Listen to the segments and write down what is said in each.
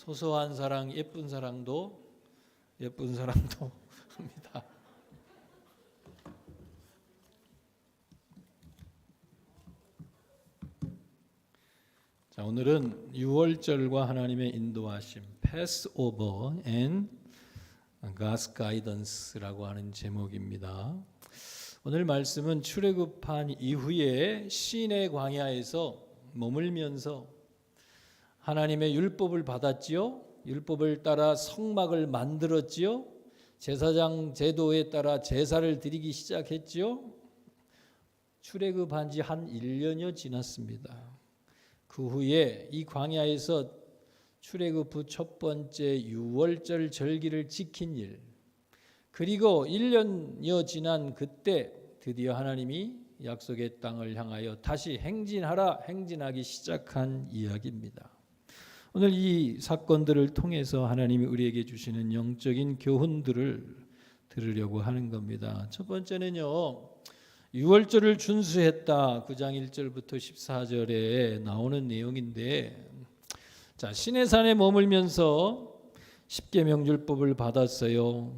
소소한 사랑, 예쁜 사랑도 합니다. 자, 오늘은 유월절과 하나님의 인도하심, Passover and God's Guidance라고 하는 제목입니다. 오늘 말씀은 출애굽한 이후에 시내 광야에서 머물면서 하나님의 율법을 받았지요. 율법을 따라 성막을 만들었지요. 제사장 제도에 따라 제사를 드리기 시작했지요. 출애굽한 지 한 1년여 지났습니다. 그 후에 이 광야에서 출애굽 후 첫 번째 유월절 절기를 지킨 일, 그리고 1년여 지난 그때 드디어 하나님이 약속의 땅을 향하여 다시 행진하기 시작한 이야기입니다. 오늘 이 사건들을 통해서 하나님이 우리에게 주시는 영적인 교훈들을 들으려고 하는 겁니다. 첫 번째는요, 유월절을 준수했다. 9장 1절부터 14절에 나오는 내용인데, 자, 시내산에 머물면서 십계명 율법을 받았어요.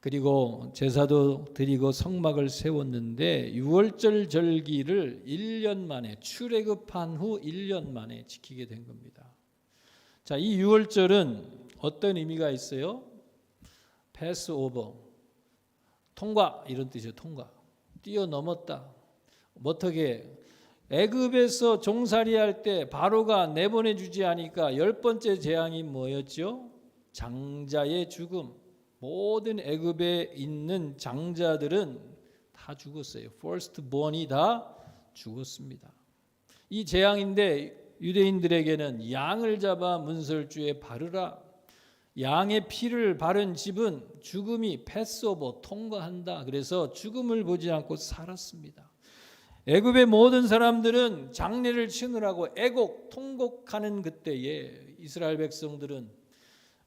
그리고 제사도 드리고 성막을 세웠는데 유월절 절기를 1년 만에, 출애굽한 후 1년 만에 지키게 된 겁니다. 자, 이 유월절은 어떤 의미가 있어요? 패스오버, 통과, 이런 뜻이에요. 통과, 뛰어넘었다. 어떻게 애굽에서 종살이할 때 바로가 내보내주지 않으니까 10번째 재앙이 뭐였죠? 장자의 죽음. 모든 애굽에 있는 장자들은 다 죽었어요. firstborn이 다 죽었습니다. 이 재앙인데 유대인들에게는 양을 잡아 문설주에 바르라. 양의 피를 바른 집은 죽음이 패스오버, 통과한다. 그래서 죽음을 보지 않고 살았습니다. 애굽의 모든 사람들은 장례를 치느라고 애곡, 통곡하는 그때에 이스라엘 백성들은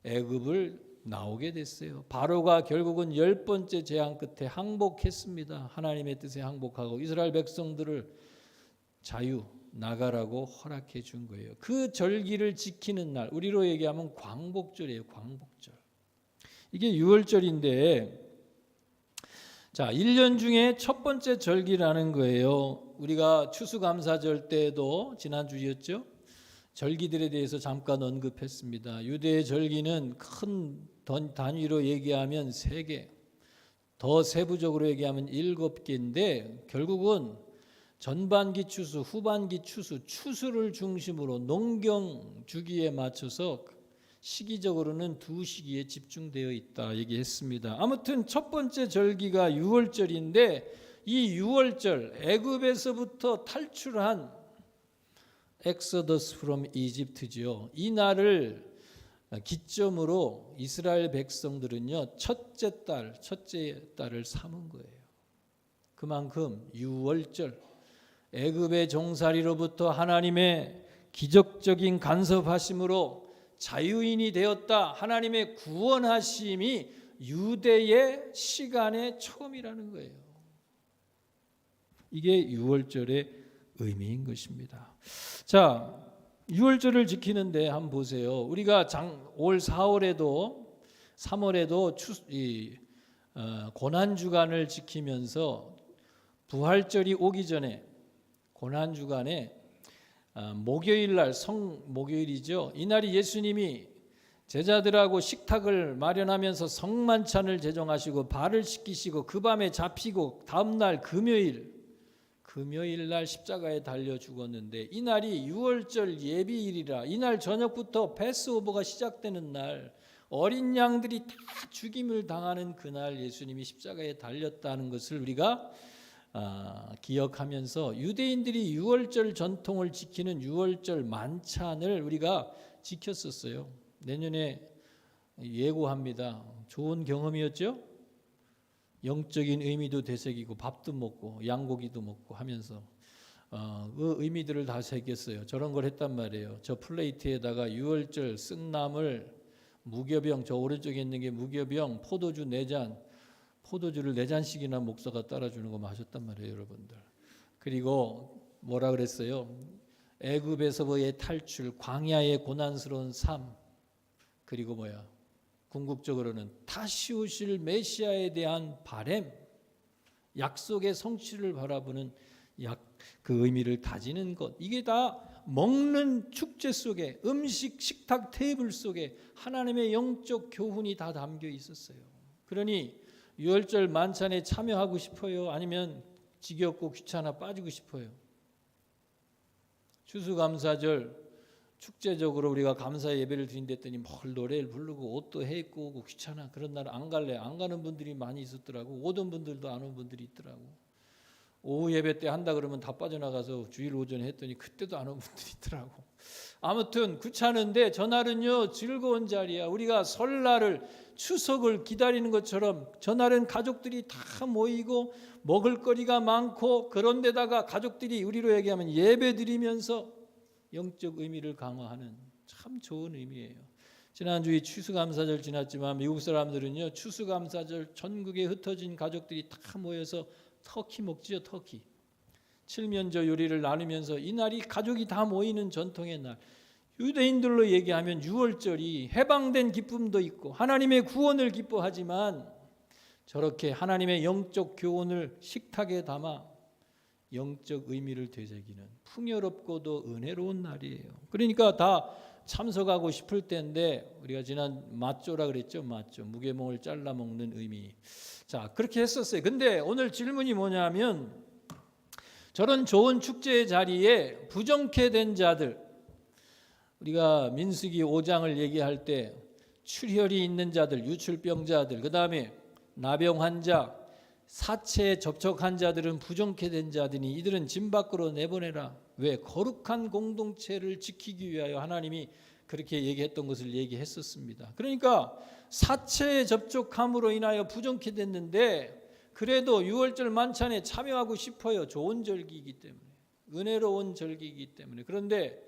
애굽을 나오게 됐어요. 바로가 결국은 10번째 재앙 끝에 항복했습니다. 하나님의 뜻에 항복하고 이스라엘 백성들을 자유 나가라고 허락해 준 거예요. 그 절기를 지키는 날, 우리로 얘기하면 광복절이에요. 광복절. 이게 유월절인데, 자, 1년 중에 첫 번째 절기라는 거예요. 우리가 추수감사절 때도 지난주였죠. 절기들에 대해서 잠깐 언급했습니다. 유대의 절기는 큰 단위로 얘기하면 3개, 더 세부적으로 얘기하면 7개인데 결국은 전반기 추수, 후반기 추수, 추수를 중심으로 농경 주기에 맞춰서 시기적으로는 2시기에 집중되어 있다 얘기했습니다. 아무튼 첫 번째 절기가 유월절인데 이 유월절, 애굽에서부터 탈출한 Exodus from Egypt죠. 이 날을 기점으로 이스라엘 백성들은요, 첫째 딸을 삼은 거예요. 그만큼 유월절, 애굽의 종살이로부터 하나님의 기적적인 간섭하심으로 자유인이 되었다. 하나님의 구원하심이 유대의 시간의 처음이라는 거예요. 이게 유월절의 의미인 것입니다. 자, 유월절을 지키는데 한번 보세요. 우리가 올 4월에도 3월에도 고난주간을 지키면서 부활절이 오기 전에 고난주간에 목요일 날, 성목요일이죠. 이날이 예수님이 제자들하고 식탁을 마련하면서 성만찬을 제정하시고 발을 씻기시고 그 밤에 잡히고 다음 날 금요일 날 십자가에 달려 죽었는데 이날이 유월절 예비일이라 이날 저녁부터 패스오버가 시작되는 날, 어린 양들이 다 죽임을 당하는 그날 예수님이 십자가에 달렸다는 것을 우리가 기억하면서 유대인들이 유월절 전통을 지키는 유월절 만찬을 우리가 지켰었어요. 내년에 예고합니다. 좋은 경험이었죠? 영적인 의미도 되새기고 밥도 먹고 양고기도 먹고 하면서 그 의미들을 다 새겼어요. 저런 걸 했단 말이에요. 저 플레이트에다가 유월절 쓴나물, 무교병, 저 오른쪽에 있는 게 무교병, 포도주 4잔, 포도주를 4잔씩이나 목사가 따라주는 거 마셨단 말이에요, 여러분들. 그리고 뭐라 그랬어요? 애굽에서의 탈출, 광야의 고난스러운 삶, 그리고 궁극적으로는 다시 오실 메시아에 대한 바램, 약속의 성취를 바라보는 그 의미를 다지는 것. 이게 다 먹는 축제 속에, 음식 식탁 테이블 속에 하나님의 영적 교훈이 다 담겨 있었어요. 그러니 유월절 만찬에 참여하고 싶어요? 아니면 지겹고 귀찮아 빠지고 싶어요? 추수감사절 축제적으로 우리가 감사 예배를 드린댔더니 뭘 노래를 부르고 옷도 해 입고 오고 귀찮아. 그런 날 안 갈래. 안 가는 분들이 많이 있었더라고. 오던 분들도 안 온 분들이 있더라고. 오후 예배 때 한다 그러면 다 빠져나가서 주일 오전에 했더니 그때도 안 온 분들이 있더라고. 아무튼 귀찮은데 전날은요 즐거운 자리야. 우리가 설날을 추석을 기다리는 것처럼 전날은 가족들이 다 모이고 먹을거리가 많고, 그런데다가 가족들이 우리로 얘기하면 예배 드리면서 영적 의미를 강화하는 참 좋은 의미예요. 지난주에 추수감사절 지났지만 미국 사람들은요 추수감사절 전국에 흩어진 가족들이 다 모여서 터키 먹지요. 터키 칠면조 요리를 나누면서 이날이 가족이 다 모이는 전통의 날. 유대인들로 얘기하면 유월절이 해방된 기쁨도 있고 하나님의 구원을 기뻐하지만, 저렇게 하나님의 영적 교훈을 식탁에 담아 영적 의미를 되새기는 풍요롭고도 은혜로운 날이에요. 그러니까 다 참석하고 싶을 때인데, 우리가 지난 맞조라 그랬죠. 맞조, 무게몽을 잘라 먹는 의미. 자, 그렇게 했었어요. 근데 오늘 질문이 뭐냐면, 저런 좋은 축제의 자리에 부정케 된 자들, 우리가 민수기 5장을 얘기할 때 출혈이 있는 자들, 유출병자들, 그 다음에 나병 환자, 사체에 접촉한 자들은 부정케 된 자들이 이들은 진 밖으로 내보내라. 왜? 거룩한 공동체를 지키기 위하여 하나님이 그렇게 얘기했던 것을 얘기했었습니다. 그러니까 사체에 접촉함으로 인하여 부정케 됐는데 그래도 유월절 만찬에 참여하고 싶어요. 좋은 절기이기 때문에, 은혜로운 절기이기 때문에. 그런데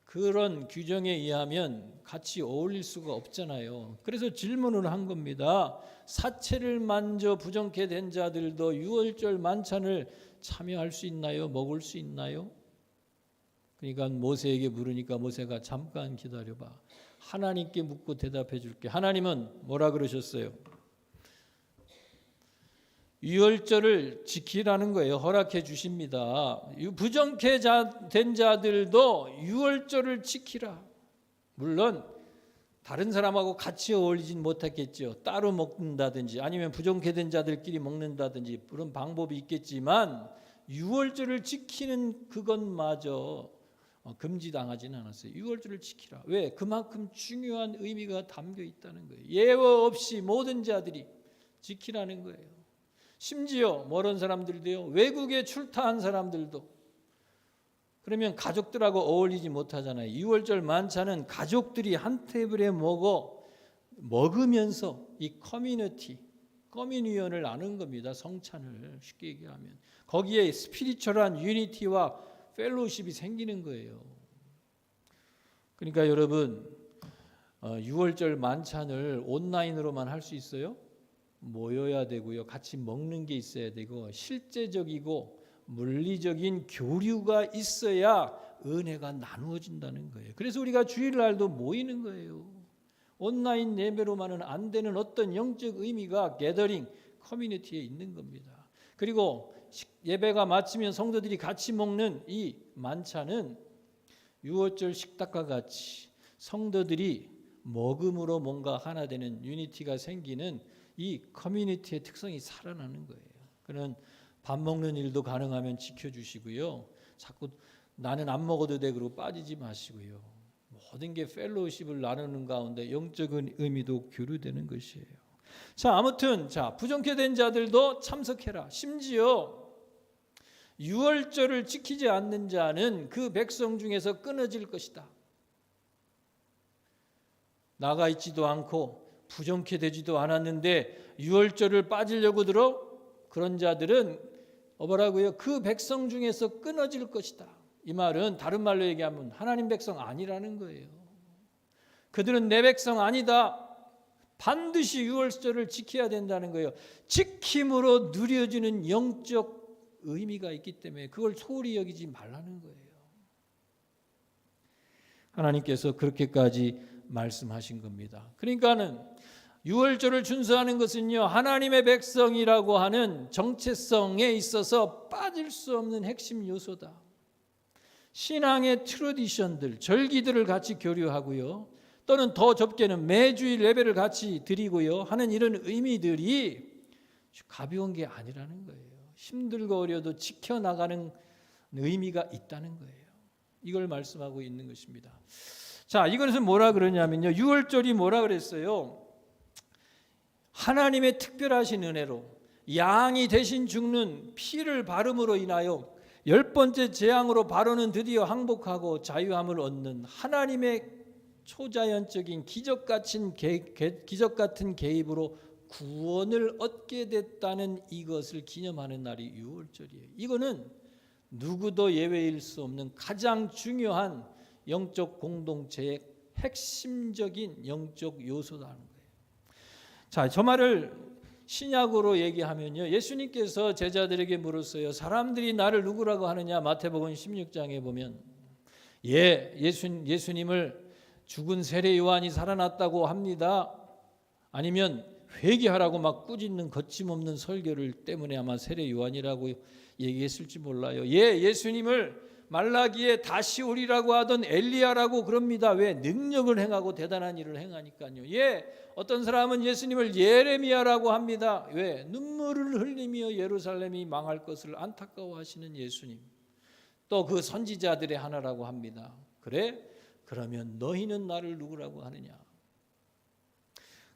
그런 규정에 의하면 같이 어울릴 수가 없잖아요. 그래서 질문을 한 겁니다. 사체를 만져 부정케 된 자들도 유월절 만찬을 참여할 수 있나요? 먹을 수 있나요? 그러니까 모세에게 물으니까 모세가 잠깐 기다려봐. 하나님께 묻고 대답해 줄게. 하나님은 뭐라 그러셨어요? 유월절을 지키라는 거예요. 허락해 주십니다. 부정케 된 자들도 유월절을 지키라. 물론 다른 사람하고 같이 어울리진 못했겠죠. 따로 먹는다든지 아니면 부정케 된 자들끼리 먹는다든지 그런 방법이 있겠지만 유월절을 지키는 그것마저 금지당하지는 않았어요. 유월절을 지키라. 왜? 그만큼 중요한 의미가 담겨 있다는 거예요. 예외 없이 모든 자들이 지키라는 거예요. 심지어 모르는 사람들도요, 외국에 출타한 사람들도. 그러면 가족들하고 어울리지 못하잖아요. 유월절 만찬은 가족들이 한 테이블에 먹으면서 이 커뮤니언을 나눈 겁니다. 성찬을 쉽게 얘기하면 거기에 스피리추얼한 유니티와 펠로우십이 생기는 거예요. 그러니까 여러분, 유월절 만찬을 온라인으로만 할 수 있어요? 모여야 되고요. 같이 먹는 게 있어야 되고 실제적이고 물리적인 교류가 있어야 은혜가 나누어진다는 거예요. 그래서 우리가 주일날도 모이는 거예요. 온라인 예배로만은 안 되는 어떤 영적 의미가 게더링, 커뮤니티에 있는 겁니다. 그리고 예배가 마치면 성도들이 같이 먹는 이 만찬은 유월절 식탁과 같이 성도들이 먹음으로 뭔가 하나 되는 유니티가 생기는 이 커뮤니티의 특성이 살아나는 거예요. 그런 밥 먹는 일도 가능하면 지켜주시고요. 자꾸 나는 안 먹어도 돼 그러고 빠지지 마시고요. 모든 게 펠로우십을 나누는 가운데 영적인 의미도 교류되는 것이에요. 자, 아무튼 부정케 된 자들도 참석해라. 심지어 유월절을 지키지 않는 자는 그 백성 중에서 끊어질 것이다. 나가 있지도 않고 부정케 되지도 않았는데 유월절을 빠지려고 들어? 그런 자들은 뭐라고요? 그 백성 중에서 끊어질 것이다. 이 말은 다른 말로 얘기하면 하나님 백성 아니라는 거예요. 그들은 내 백성 아니다. 반드시 유월절을 지켜야 된다는 거예요. 지킴으로 누려지는 영적 의미가 있기 때문에 그걸 소홀히 여기지 말라는 거예요. 하나님께서 그렇게까지 말씀하신 겁니다. 그러니까는 유월절을 준수하는 것은요, 하나님의 백성이라고 하는 정체성에 있어서 빠질 수 없는 핵심 요소다. 신앙의 트래디션들, 절기들을 같이 교류하고요, 또는 더 좁게는 매주일 예배를 같이 드리고요 하는 이런 의미들이 가벼운 게 아니라는 거예요. 힘들고 어려도 지켜나가는 의미가 있다는 거예요. 이걸 말씀하고 있는 것입니다. 자, 이것은 뭐라 그러냐면요, 유월절이 뭐라 그랬어요? 하나님의 특별하신 은혜로 양이 대신 죽는 피를 바름으로 인하여 10번째 재앙으로 바로는 드디어 항복하고 자유함을 얻는 하나님의 초자연적인 기적 같은 개입으로 구원을 얻게 됐다는 이것을 기념하는 날이 유월절이에요. 이거는 누구도 예외일 수 없는 가장 중요한 영적 공동체의 핵심적인 영적 요소라는 거예요. 자, 저 말을 신약으로 얘기하면요, 예수님께서 제자들에게 물었어요. 사람들이 나를 누구라고 하느냐? 마태복음 16장에 보면 예수님을 죽은 세례 요한이 살아났다고 합니다. 아니면 회개하라고 막 꾸짖는 거침없는 설교를 때문에 아마 세례 요한이라고 얘기했을지 몰라요. 예수님을 말라기에 다시 오리라고 하던 엘리야라고 그럽니다. 왜? 능력을 행하고 대단한 일을 행하니까요. 어떤 사람은 예수님을 예레미야라고 합니다. 왜? 눈물을 흘리며 예루살렘이 망할 것을 안타까워하시는 예수님. 또 그 선지자들의 하나라고 합니다. 그래? 그러면 너희는 나를 누구라고 하느냐?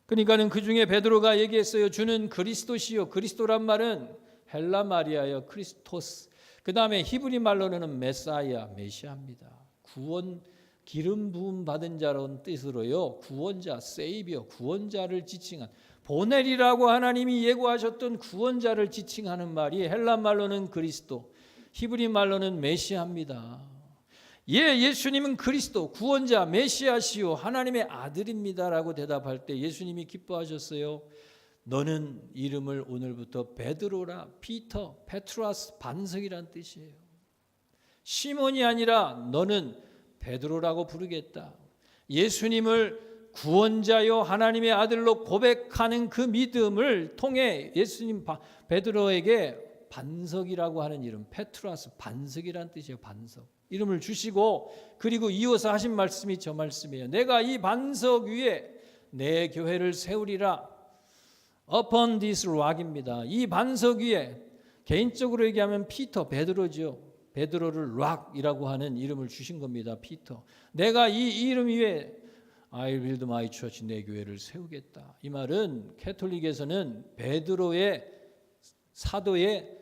그러니까는 그 중에 베드로가 얘기했어요. 주는 그리스도시요. 그리스도란 말은 헬라 말이에요. 크리스토스. 그 다음에 히브리 말로는 메사야, 메시아입니다. 구원, 기름 부음 받은 자라는 뜻으로요, 구원자, 세이비어, 구원자를 지칭한, 보넬이라고 하나님이 예고하셨던 구원자를 지칭하는 말이 헬라 말로는 그리스도, 히브리 말로는 메시아입니다. 예수님은 그리스도, 구원자, 메시아시요 하나님의 아들입니다라고 대답할 때 예수님이 기뻐하셨어요. 너는 이름을 오늘부터 베드로라, 피터, 페트라스, 반석이란 뜻이에요. 시몬이 아니라 너는 베드로라고 부르겠다. 예수님을 구원자요 하나님의 아들로 고백하는 그 믿음을 통해 예수님 베드로에게 반석이라고 하는 이름, 페트라스, 반석이란 뜻이에요. 반석. 이름을 주시고, 그리고 이어서 하신 말씀이 저 말씀이에요. 내가 이 반석 위에 내 교회를 세우리라. Upon this rock입니다. 이 반석 위에, 개인적으로 얘기하면 피터, 베드로죠. 베드로를 락이라고 하는 이름을 주신 겁니다. 피터. 내가 이 이름 위에 I build my church, 내 교회를 세우겠다. 이 말은 캐톨릭에서는 베드로의 사도의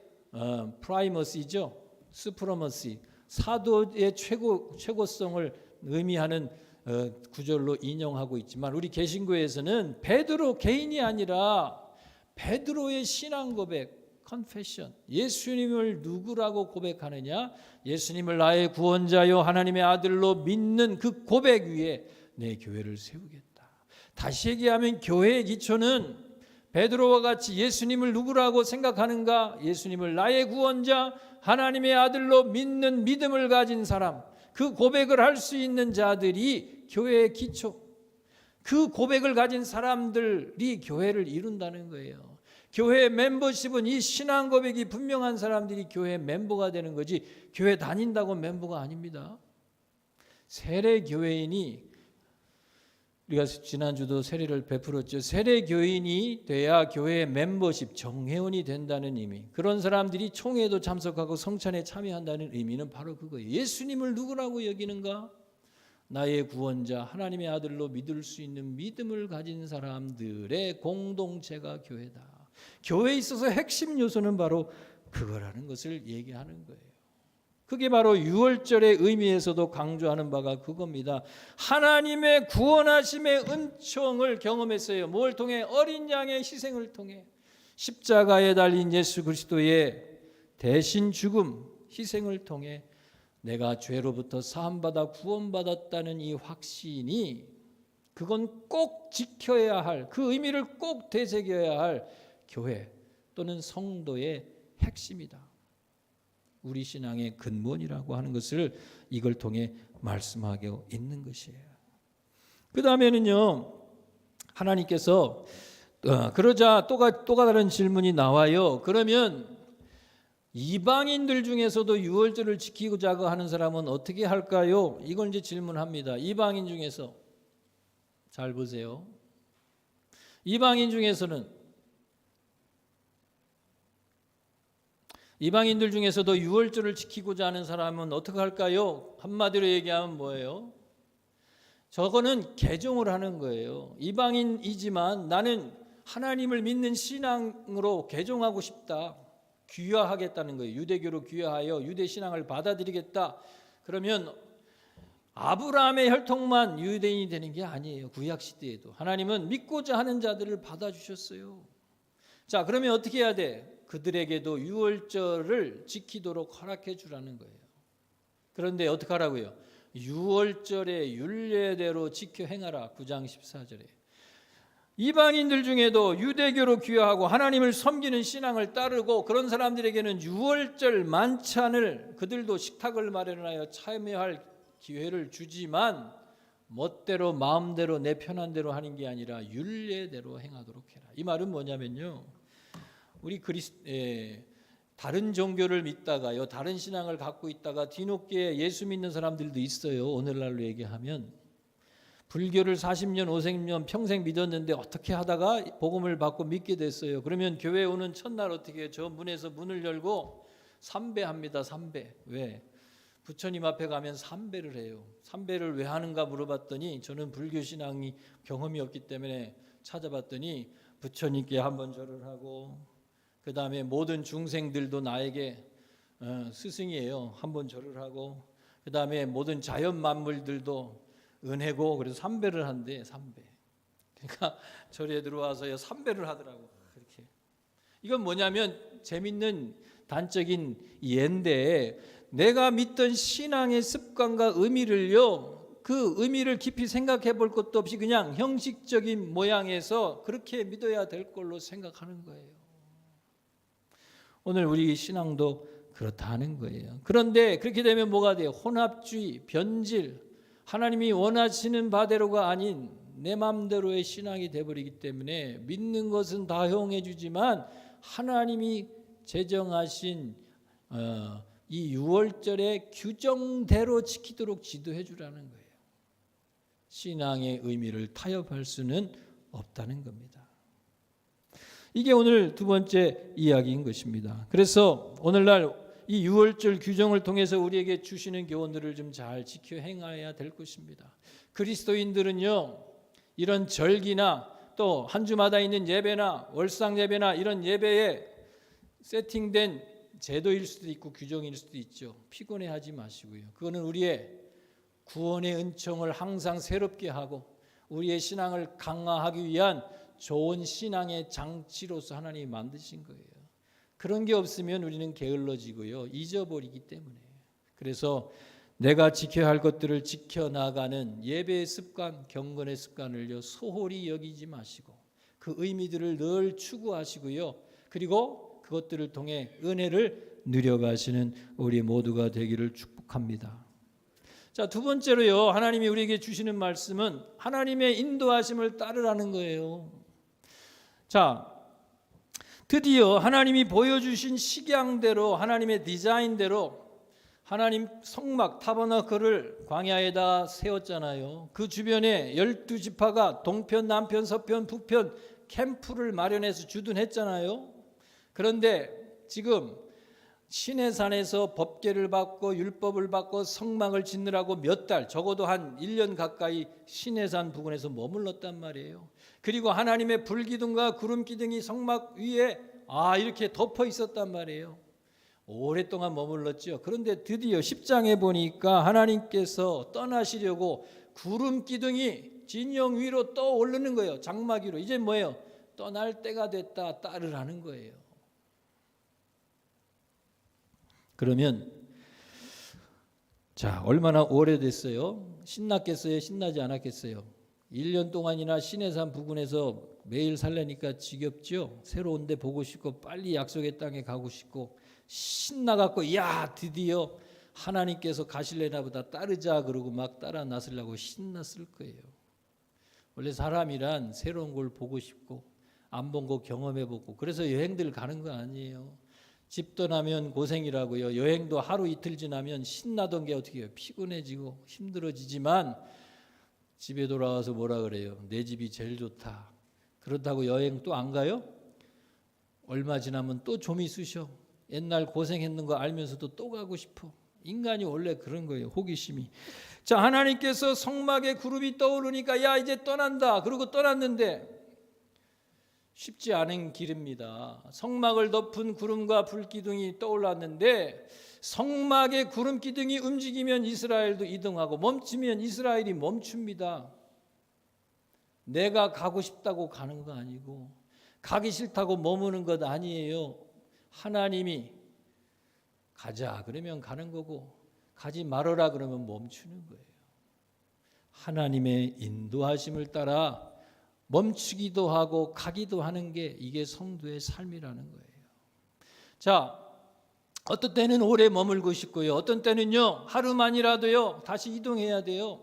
프라이머시죠. 스프로머시, 사도의 최고성을 의미하는 구절로 인용하고 있지만, 우리 개신교에서는 베드로 개인이 아니라 베드로의 신앙 고백, confession, 예수님을 누구라고 고백하느냐? 예수님을 나의 구원자요 하나님의 아들로 믿는 그 고백 위에 내 교회를 세우겠다. 다시 얘기하면 교회의 기초는 베드로와 같이 예수님을 누구라고 생각하는가? 예수님을 나의 구원자 하나님의 아들로 믿는 믿음을 가진 사람, 그 고백을 할 수 있는 자들이 교회의 기초, 그 고백을 가진 사람들이 교회를 이룬다는 거예요. 교회 멤버십은 이 신앙 고백이 분명한 사람들이 교회 멤버가 되는 거지, 교회 다닌다고 멤버가 아닙니다. 세례 교회인이, 우리가 지난주도 세례를 베풀었죠. 세례 교인이 돼야 교회의 멤버십, 정회원이 된다는 의미. 그런 사람들이 총회에도 참석하고 성찬에 참여한다는 의미는 바로 그거예요. 예수님을 누구라고 여기는가? 나의 구원자 하나님의 아들로 믿을 수 있는 믿음을 가진 사람들의 공동체가 교회다. 교회에 있어서 핵심 요소는 바로 그거라는 것을 얘기하는 거예요. 그게 바로 유월절의 의미에서도 강조하는 바가 그겁니다. 하나님의 구원하심의 은총을 경험했어요. 뭘 통해? 어린 양의 희생을 통해, 십자가에 달린 예수 그리스도의 대신 죽음, 희생을 통해 내가 죄로부터 사함받아 구원받았다는 이 확신이, 그건 꼭 지켜야 할, 그 의미를 꼭 되새겨야 할 교회 또는 성도의 핵심이다. 우리 신앙의 근본이라고 하는 것을 이걸 통해 말씀하고 있는 것이에요. 그 다음에는요, 하나님께서 그러자 또 다른 질문이 나와요. 그러면 이방인들 중에서도 유월절을 지키고자 하는 사람은 어떻게 할까요? 이걸 이제 질문합니다. 이방인 중에서 잘 보세요. 이방인 중에서는 이방인들 중에서도 유월절을 지키고자 하는 사람은 어떻게 할까요? 한마디로 얘기하면 뭐예요? 저거는 개종을 하는 거예요. 이방인이지만 나는 하나님을 믿는 신앙으로 개종하고 싶다. 귀화하겠다는 거예요. 유대교로 귀화하여 유대 신앙을 받아들이겠다. 그러면 아브라함의 혈통만 유대인이 되는 게 아니에요. 구약 시대에도 하나님은 믿고자 하는 자들을 받아주셨어요. 자, 그러면 어떻게 해야 돼? 그들에게도 유월절을 지키도록 허락해 주라는 거예요. 그런데 어떻게 하라고요? 유월절의 율례대로 지켜 행하라. 9장 14절에. 이방인들 중에도 유대교로 귀화하고 하나님을 섬기는 신앙을 따르고 그런 사람들에게는 유월절 만찬을 그들도 식탁을 마련하여 참여할 기회를 주지만 멋대로 마음대로 내 편한 대로 하는 게 아니라 율례대로 행하도록 해라. 이 말은 뭐냐면요, 우리 다른 종교를 믿다가요, 다른 신앙을 갖고 있다가 뒤늦게 예수 믿는 사람들도 있어요. 오늘날로 얘기하면 불교를 40년, 50년 평생 믿었는데 어떻게 하다가 복음을 받고 믿게 됐어요. 그러면 교회 오는 첫날 어떻게 해요? 저 문에서 문을 열고 삼배합니다. 삼배. 왜? 부처님 앞에 가면 삼배를 해요. 삼배를 왜 하는가 물어봤더니 저는 불교 신앙이 경험이 없기 때문에 찾아봤더니 부처님께 한번 절을 하고 그 다음에 모든 중생들도 나에게 스승이에요. 한번 절을 하고 그 다음에 모든 자연 만물들도 은혜고 그래서 삼배를 한대. 삼배. 그러니까 절에 들어와서 삼배를 하더라고. 그렇게. 이건 뭐냐면 재밌는 단적인 예인데 내가 믿던 신앙의 습관과 의미를요, 그 의미를 깊이 생각해 볼 것도 없이 그냥 형식적인 모양에서 그렇게 믿어야 될 걸로 생각하는 거예요. 오늘 우리 신앙도 그렇다는 거예요. 그런데 그렇게 되면 뭐가 돼요? 혼합주의, 변질, 하나님이 원하시는 바대로가 아닌 내 마음대로의 신앙이 되어버리기 때문에 믿는 것은 다 허용해 주지만 하나님이 제정하신 이 유월절의 규정대로 지키도록 지도해 주라는 거예요. 신앙의 의미를 타협할 수는 없다는 겁니다. 이게 오늘 두 번째 이야기인 것입니다. 그래서 오늘날 이 유월절 규정을 통해서 우리에게 주시는 교훈들을 좀 잘 지켜 행해야 될 것입니다. 그리스도인들은요, 이런 절기나 또 한 주마다 있는 예배나 월상 예배나 이런 예배에 세팅된 제도일 수도 있고 규정일 수도 있죠. 피곤해하지 마시고요. 그거는 우리의 구원의 은총을 항상 새롭게 하고 우리의 신앙을 강화하기 위한 좋은 신앙의 장치로서 하나님이 만드신 거예요. 그런 게 없으면 우리는 게을러지고요, 잊어버리기 때문에. 그래서 내가 지켜야 할 것들을 지켜나가는 예배의 습관, 경건의 습관을요 소홀히 여기지 마시고 그 의미들을 늘 추구하시고요, 그리고 그것들을 통해 은혜를 누려가시는 우리 모두가 되기를 축복합니다. 자, 두 번째로요, 하나님이 우리에게 주시는 말씀은 하나님의 인도하심을 따르라는 거예요. 자, 드디어 하나님이 보여주신 식양대로 하나님의 디자인대로 하나님 성막 타버나클을 광야에다 세웠잖아요. 그 주변에 12지파가 동편, 남편, 서편, 북편 캠프를 마련해서 주둔했잖아요. 그런데 지금 시내산에서 법궤를 받고 율법을 받고 성막을 짓느라고 몇 달, 적어도 한 1년 가까이 시내산 부근에서 머물렀단 말이에요. 그리고 하나님의 불기둥과 구름기둥이 성막 위에 이렇게 덮어 있었단 말이에요. 오랫동안 머물렀죠. 그런데 드디어 10장에 보니까 하나님께서 떠나시려고 구름기둥이 진영 위로 떠오르는 거예요. 장막 위로. 이제 뭐예요? 떠날 때가 됐다, 따르라는 거예요. 그러면 자, 얼마나 오래됐어요? 신났겠어요? 신나지 않았겠어요? 1년 동안이나 시내산 부근에서 매일 살려니까 지겹죠? 새로운 데 보고 싶고 빨리 약속의 땅에 가고 싶고 신나갖고 야, 드디어 하나님께서 가실래나 보다 따르자 그러고 막 따라 나서려고 신났을 거예요. 원래 사람이란 새로운 걸 보고 싶고 안 본 거 경험해보고 그래서 여행들 가는 거 아니에요. 집 떠나면 고생이라고요. 여행도 하루 이틀 지나면 신나던 게 어떻게 해요? 피곤해지고 힘들어지지만 집에 돌아와서 뭐라 그래요? 내 집이 제일 좋다. 그렇다고 여행 또 안 가요? 얼마 지나면 또 좀이 쑤셔. 옛날 고생했는 거 알면서도 또 가고 싶어. 인간이 원래 그런 거예요. 호기심이. 자, 하나님께서 성막에 구름이 떠오르니까 야 이제 떠난다. 그러고 떠났는데 쉽지 않은 길입니다. 성막을 덮은 구름과 불기둥이 떠올랐는데 성막의 구름 기둥이 움직이면 이스라엘도 이동하고 멈추면 이스라엘이 멈춥니다. 내가 가고 싶다고 가는 거 아니고 가기 싫다고 머무는 것 아니에요. 하나님이 가자 그러면 가는 거고 가지 말아라 그러면 멈추는 거예요. 하나님의 인도하심을 따라 멈추기도 하고 가기도 하는 게 이게 성도의 삶이라는 거예요. 자, 어떤 때는 오래 머물고 싶고요. 어떤 때는요. 하루만이라도요. 다시 이동해야 돼요.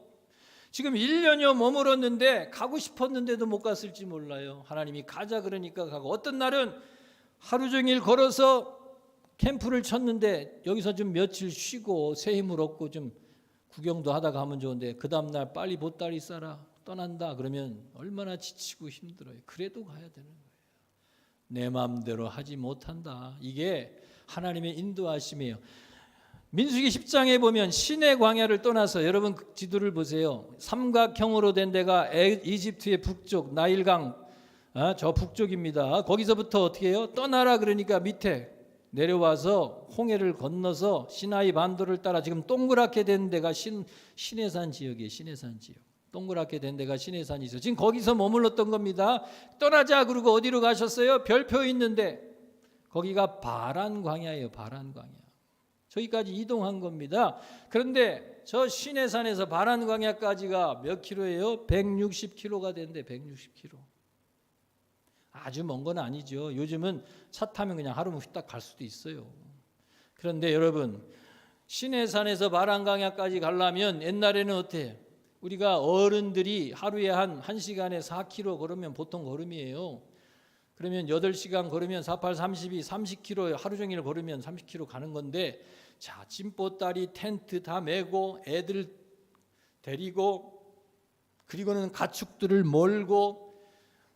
지금 1년여 머물었는데 가고 싶었는데도 못 갔을지 몰라요. 하나님이 가자 그러니까 가고 어떤 날은 하루 종일 걸어서 캠프를 쳤는데 여기서 좀 며칠 쉬고 새 힘을 얻고 좀 구경도 하다 가면 좋은데 그 다음날 빨리 보따리 싸라 떠난다 그러면 얼마나 지치고 힘들어요. 그래도 가야 되는 거예요. 내 마음대로 하지 못한다. 이게 하나님의 인도하심이에요. 민수기 10장에 보면 시내 광야를 떠나서 여러분 지도를 보세요. 삼각형으로 된 데가 이집트의 북쪽 나일강 저 북쪽입니다. 거기서부터 어떻게 해요? 떠나라 그러니까 밑에 내려와서 홍해를 건너서 시나이 반도를 따라 지금 동그랗게 된 데가 시내산 지역이에요. 시내산 지역. 동그랗게 된 데가 시내산이 있어요. 지금 거기서 머물렀던 겁니다. 떠나자 그러고 어디로 가셨어요? 별표 있는데 거기가 바란 광야예요. 바란 광야. 저기까지 이동한 겁니다. 그런데 저 시내산에서 바란 광야까지가 몇 킬로예요? 160킬로가 된대. 160킬로. 아주 먼 건 아니죠. 요즘은 차 타면 그냥 하루면 휘딱 갈 수도 있어요. 그런데 여러분 시내산에서 바란강야까지 가려면 옛날에는 어때요? 우리가 어른들이 하루에 한 1시간에 4km 걸으면 보통 걸음이에요. 그러면 8시간 걸으면 48, 32, 30km 하루 종일 걸으면 30km 가는 건데 자 짐보따리 텐트 다 메고 애들 데리고 그리고는 가축들을 몰고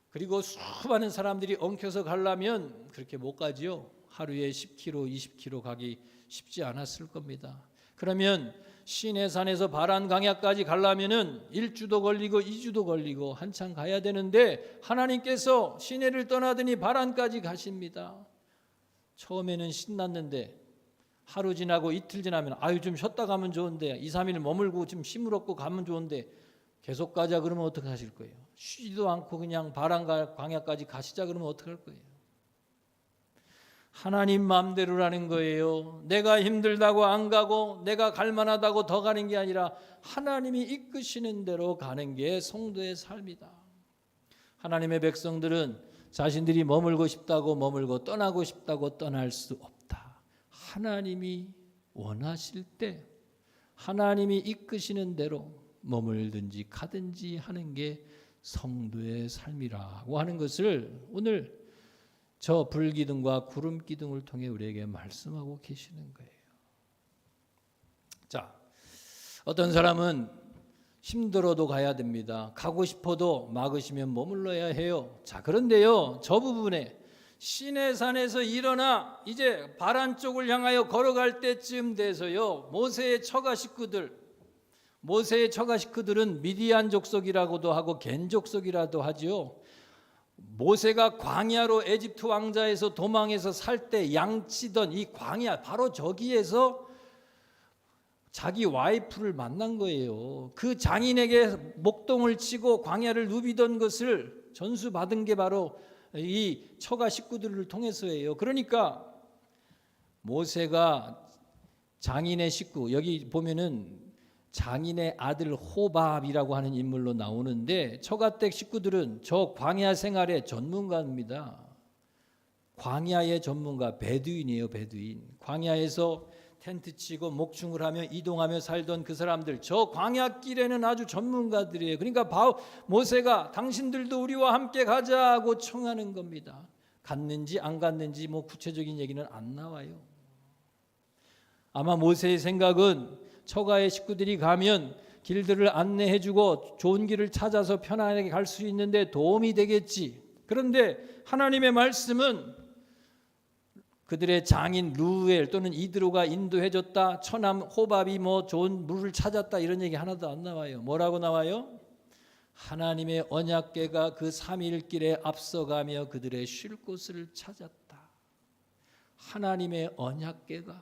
그리고 수많은 사람들이 엉켜서 가려면 그렇게 못 가지요. 하루에 10km, 20km 가기 쉽지 않았을 겁니다. 그러면 시내산에서 바란강야까지 가려면은 1주도 걸리고 2주도 걸리고 한참 가야 되는데 하나님께서 시내를 떠나더니 바란까지 가십니다. 처음에는 신났는데 하루 지나고 이틀 지나면 아유 좀 쉬었다 가면 좋은데 2, 3일 머물고 좀 힘을 얻고 가면 좋은데 계속 가자 그러면 어떻게 하실 거예요? 쉬지도 않고 그냥 바란강야까지 가시자 그러면 어떻게 할 거예요? 하나님 마음대로라는 거예요. 내가 힘들다고 안 가고 내가 갈만하다고 더 가는 게 아니라 하나님이 이끄시는 대로 가는 게 성도의 삶이다. 하나님의 백성들은 자신들이 머물고 싶다고 머물고 떠나고 싶다고 떠날 수 없다. 하나님이 원하실 때 하나님이 이끄시는 대로 머물든지 가든지 하는 게 성도의 삶이라고 하는 것을 오늘 저 불기둥과 구름기둥을 통해 우리에게 말씀하고 계시는 거예요. 자, 어떤 사람은 힘들어도 가야 됩니다. 가고 싶어도 막으시면 머물러야 해요. 자, 그런데요, 저 부분에 시내산에서 일어나 이제 바란 쪽을 향하여 걸어갈 때쯤 돼서요, 모세의 처가 식구들은 미디안 족속이라고도 하고 겐 족속이라도 하죠. 모세가 광야로 에집트 왕자에서 도망해서 살 때 양치던 이 광야 바로 저기에서 자기 와이프를 만난 거예요. 그 장인에게 목동을 치고 광야를 누비던 것을 전수받은 게 바로 이 처가 식구들을 통해서예요. 그러니까 모세가 장인의 식구 여기 보면은 장인의 아들 호밥이라고 하는 인물로 나오는데 처가댁 식구들은 저 광야 생활의 전문가입니다. 광야의 전문가 베두인이에요. 베두인. 광야에서 텐트 치고 목축을 하며 이동하며 살던 그 사람들, 저 광야길에는 아주 전문가들이에요. 그러니까 모세가 당신들도 우리와 함께 가자고 청하는 겁니다. 갔는지 안 갔는지 뭐 구체적인 얘기는 안 나와요. 아마 모세의 생각은 처가의 식구들이 가면 길들을 안내해주고 좋은 길을 찾아서 편안하게 갈 수 있는데 도움이 되겠지. 그런데 하나님의 말씀은 그들의 장인 루엘 또는 이드로가 인도해줬다, 처남 호밥이 뭐 좋은 물을 찾았다, 이런 얘기 하나도 안 나와요. 뭐라고 나와요? 하나님의 언약궤가 그 3일 길에 앞서가며 그들의 쉴 곳을 찾았다. 하나님의 언약궤가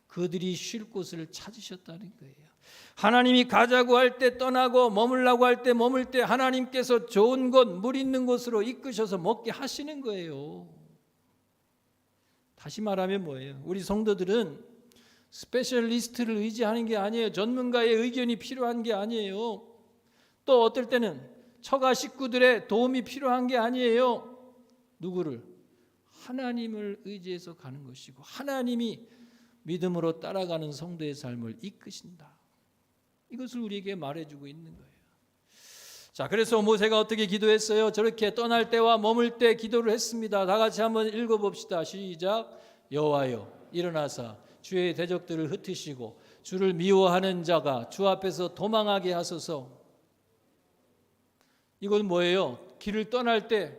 그들이 쉴 곳을 찾으셨다는 거예요. 하나님이 가자고 할 때 떠나고 머물라고 할 때 머물 때 하나님께서 좋은 곳, 물 있는 곳으로 이끄셔서 먹게 하시는 거예요. 다시 말하면 뭐예요? 우리 성도들은 스페셜리스트를 의지하는 게 아니에요. 전문가의 의견이 필요한 게 아니에요. 또 어떨 때는 처가 식구들의 도움이 필요한 게 아니에요. 누구를? 하나님을 의지해서 가는 것이고 하나님이 믿음으로 따라가는 성도의 삶을 이끄신다. 이것을 우리에게 말해주고 있는 거예요. 자, 그래서 모세가 어떻게 기도했어요? 저렇게 떠날 때와 머물 때 기도를 했습니다. 다 같이 한번 읽어봅시다. 시작. 여호와여 일어나사 주의 대적들을 흩으시고 주를 미워하는 자가 주 앞에서 도망하게 하소서. 이건 뭐예요? 길을 떠날 때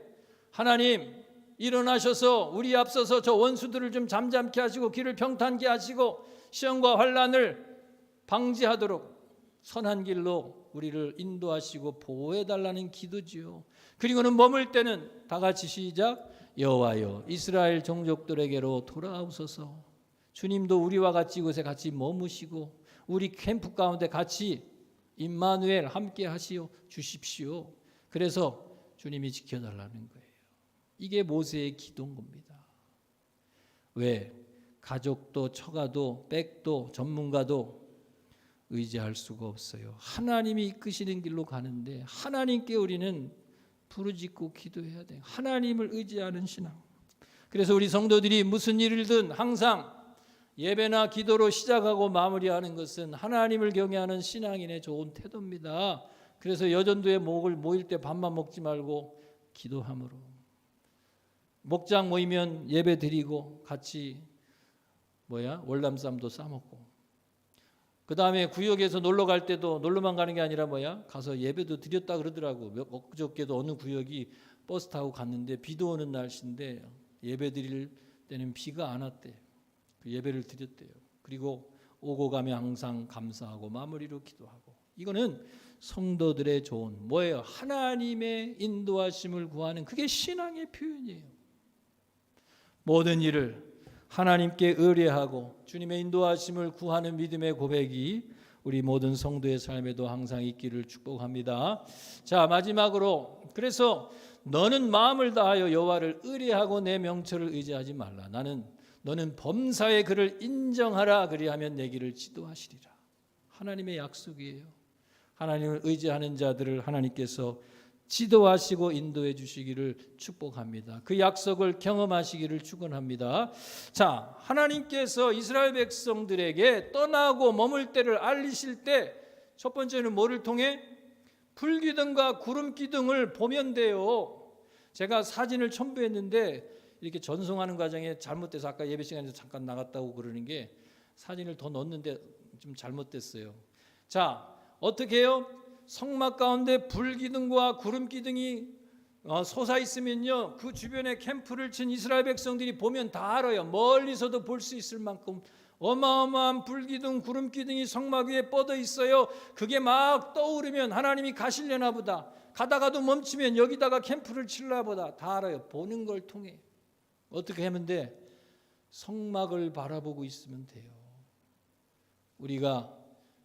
하나님 일어나셔서 우리 앞서서 저 원수들을 좀 잠잠케 하시고 길을 평탄케 하시고 시험과 환난을 방지하도록 선한 길로 우리를 인도하시고 보호해달라는 기도지요. 그리고는 머물 때는 다 같이 시작. 여호와여 이스라엘 종족들에게로 돌아오소서. 주님도 우리와 같이 이곳에 같이 머무시고 우리 캠프 가운데 같이 임마누엘 함께 하시오 주십시오. 그래서 주님이 지켜달라는 거예요. 이게 모세의 기도인 겁니다. 왜? 가족도 처가도 백도 전문가도 의지할 수가 없어요. 하나님이 이끄시는 길로 가는데 하나님께 우리는 부르짖고 기도해야 돼요. 하나님을 의지하는 신앙. 그래서 우리 성도들이 무슨 일이든 항상 예배나 기도로 시작하고 마무리하는 것은 하나님을 경외하는 신앙인의 좋은 태도입니다. 그래서 여전도에 모일 때 밥만 먹지 말고 기도함으로, 목장 모이면 예배 드리고 같이 월남쌈도 싸먹고, 그 다음에 구역에서 놀러 갈 때도 놀러만 가는 게 아니라 가서 예배도 드렸다 그러더라고. 엊그저께도 어느 구역이 버스 타고 갔는데 비도 오는 날씨인데 예배 드릴 때는 비가 안 왔대. 그 예배를 드렸대요. 그리고 오고 가면 항상 감사하고 마무리로 기도하고. 이거는 성도들의 좋은 뭐예요? 하나님의 인도하심을 구하는, 그게 신앙의 표현이에요. 모든 일을 하나님께 의뢰하고 주님의 인도하심을 구하는 믿음의 고백이 우리 모든 성도의 삶에도 항상 있기를 축복합니다. 자, 마지막으로, 그래서 너는 마음을 다하여 여호와를 의뢰하고 내 명철을 의지하지 말라. 너는 범사에 그를 인정하라. 그리하면 내 길을 지도하시리라. 하나님의 약속이에요. 하나님을 의지하는 자들을 하나님께서 지도하시고 인도해 주시기를 축복합니다. 그 약속을 경험하시기를 축원합니다. 자, 하나님께서 이스라엘 백성들에게 떠나고 머물 때를 알리실 때 첫 번째는 뭐를 통해? 불기둥과 구름기둥을 보면 돼요. 제가 사진을 첨부했는데 이렇게 전송하는 과정에 잘못돼서 아까 예배 시간에서 잠깐 나갔다고 그러는 게 사진을 더 넣었는데 좀 잘못됐어요. 자, 어떻게 해요? 성막 가운데 불기둥과 구름기둥이 솟아 있으면요, 그 주변에 캠프를 친 이스라엘 백성들이 보면 다 알아요. 멀리서도 볼 수 있을 만큼 어마어마한 불기둥, 구름기둥이 성막 위에 뻗어 있어요. 그게 막 떠오르면 하나님이 가시려나 보다, 가다가도 멈추면 여기다가 캠프를 칠라 보다, 다 알아요. 보는 걸 통해. 어떻게 하면 돼? 성막을 바라보고 있으면 돼요. 우리가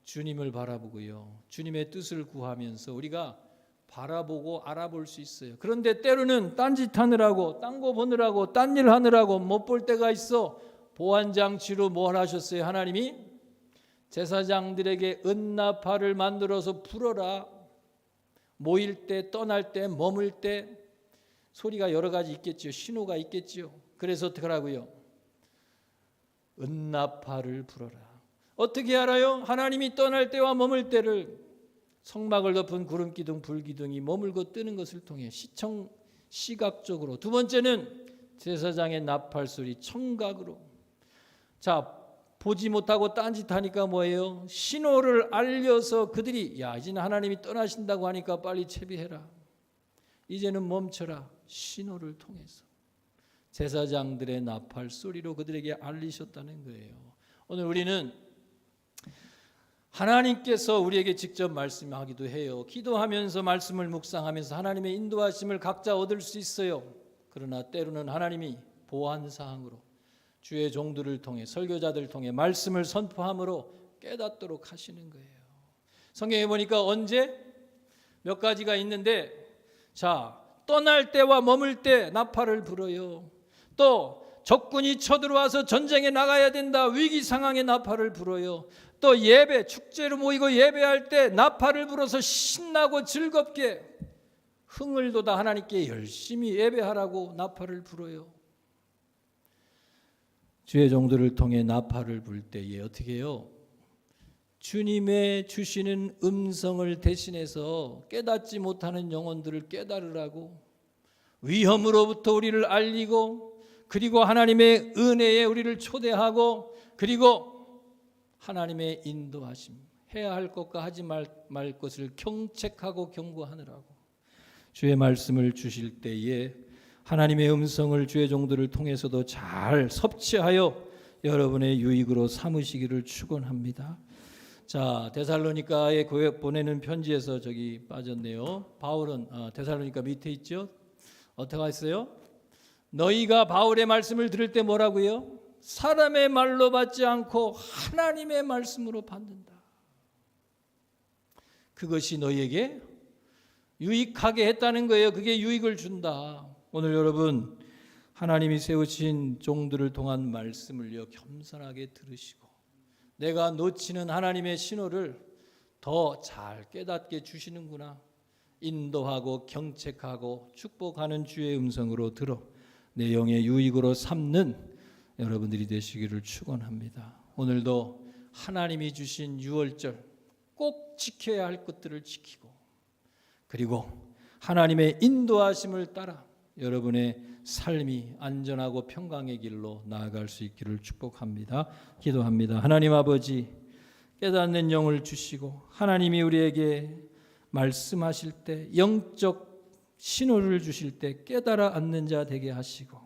주님을 바라보고요, 주님의 뜻을 구하면서 우리가 바라보고 알아볼 수 있어요. 그런데 때로는 딴짓하느라고, 딴 거 보느라고, 딴 일 하느라고 못 볼 때가 있어. 보안장치로 뭘 하셨어요? 하나님이 제사장들에게 은나팔을 만들어서 불어라. 모일 때, 떠날 때, 머물 때 소리가 여러 가지 있겠죠. 신호가 있겠죠. 그래서 어떻게 하라고요? 은나팔을 불어라. 어떻게 알아요? 하나님이 떠날 때와 머물 때를 성막을 덮은 구름기둥 불기둥이 머물고 뜨는 것을 통해 시각적으로. 두 번째는 제사장의 나팔 소리 청각으로. 자, 보지 못하고 딴짓하니까 뭐예요? 신호를 알려서 그들이 야 이제는 하나님이 떠나신다고 하니까 빨리 채비해라. 이제는 멈춰라. 신호를 통해서 제사장들의 나팔 소리로 그들에게 알리셨다는 거예요. 오늘 우리는 하나님께서 우리에게 직접 말씀하기도 해요. 기도하면서 말씀을 묵상하면서 하나님의 인도하심을 각자 얻을 수 있어요. 그러나 때로는 하나님이 보완사항으로 주의 종들을 통해 설교자들을 통해 말씀을 선포함으로 깨닫도록 하시는 거예요. 성경에 보니까 언제 몇 가지가 있는데 자 떠날 때와 머물 때 나팔을 불어요. 또 적군이 쳐들어와서 전쟁에 나가야 된다. 위기 상황에 나팔을 불어요. 또 예배 축제로 모이고 예배할 때 나팔을 불어서 신나고 즐겁게 흥을 돋아 하나님께 열심히 예배하라고 나팔을 불어요. 주의 종들을 통해 나팔을 불 때에 어떻게 해요? 주님의 주시는 음성을 대신해서 깨닫지 못하는 영혼들을 깨달으라고 위험으로부터 우리를 알리고 그리고 하나님의 은혜에 우리를 초대하고 그리고 하나님의 인도하심 해야 할 것과 하지 말 것을 경책하고 경고하느라고 주의 말씀을 주실 때에 하나님의 음성을 주의 종들을 통해서도 잘 섭취하여 여러분의 유익으로 삼으시기를 축원합니다. 자, 데살로니가에 교회 보내는 편지에서 저기 빠졌네요. 바울은 데살로니가 밑에 있죠. 어떻게 했어요? 너희가 바울의 말씀을 들을 때 뭐라고요? 사람의 말로 받지 않고 하나님의 말씀으로 받는다. 그것이 너희에게 유익하게 했다는 거예요. 그게 유익을 준다. 오늘 여러분 하나님이 세우신 종들을 통한 말씀을요 겸손하게 들으시고 내가 놓치는 하나님의 신호를 더 잘 깨닫게 주시는구나. 인도하고 경책하고 축복하는 주의 음성으로 들어 내 영의 유익으로 삼는 여러분들이 되시기를 축원합니다. 오늘도 하나님이 주신 유월절 꼭 지켜야 할 것들을 지키고 그리고 하나님의 인도하심을 따라 여러분의 삶이 안전하고 평강의 길로 나아갈 수 있기를 축복합니다. 기도합니다. 하나님 아버지 깨닫는 영을 주시고 하나님이 우리에게 말씀하실 때 영적 신호를 주실 때 깨달아 앉는 자 되게 하시고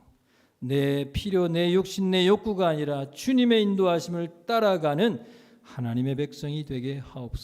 내 필요, 내 욕심, 내 욕구가 아니라 주님의 인도하심을 따라가는 하나님의 백성이 되게 하옵소서.